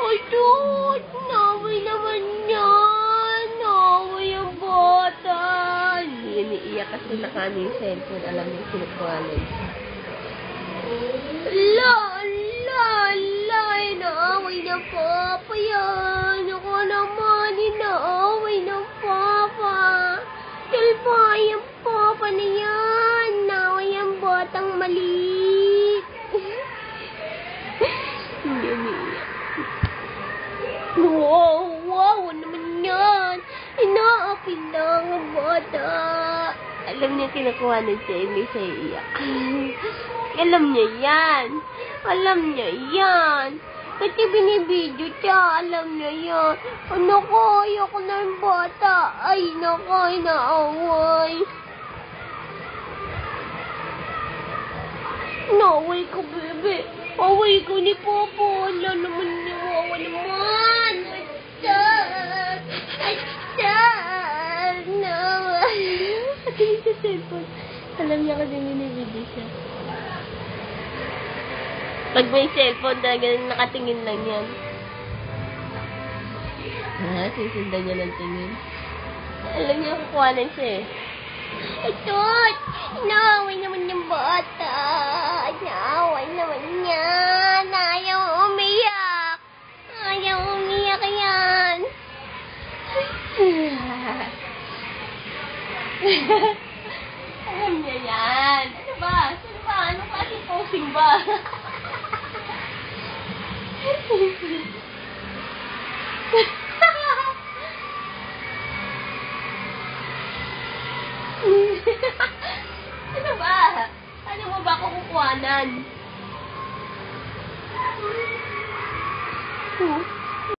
Ay, dude! Naway naman yan! Naway ang bata! Hindi yan iiyak kasi nakano yung cellphone. Alam niyo, sinukuhanan siya. Inaaway na Papa yan! Ako naman, inaaway ng Papa! Silpay ang Papa na yan! Naway ang batang maliit! Hindi umiiyak. Wow naman yan! Inaapin lang ang bata! Alam niya, kinukuhanan siya, hindi siya iiyak. Alam niya yan! Alam niya yan! Kasi binibidyo siya, alam niya yan. Naku, ayoko na yung bata. Ay, naku, inaaway. Naaway ko, bebe. Away ko ni Popo. Wala naman niya, wawa naman. Atsar. Naaway. Patingin sa cellphone. Alam niya kasi binibidyo siya. Pag may cellphone, talaga nakatingin lang yan. Sisindan niya ng tingin. Alam niya, kukuhanan siya eh. Atot! Inaaway naman yung bata. Inaaway naman yan. Ayaw umiyak. Ayaw umiyak yan. Alam niya yan. Ano ba? Anong klaseng posing ba? Ano ba? Ano mo ba ako kukuhanan?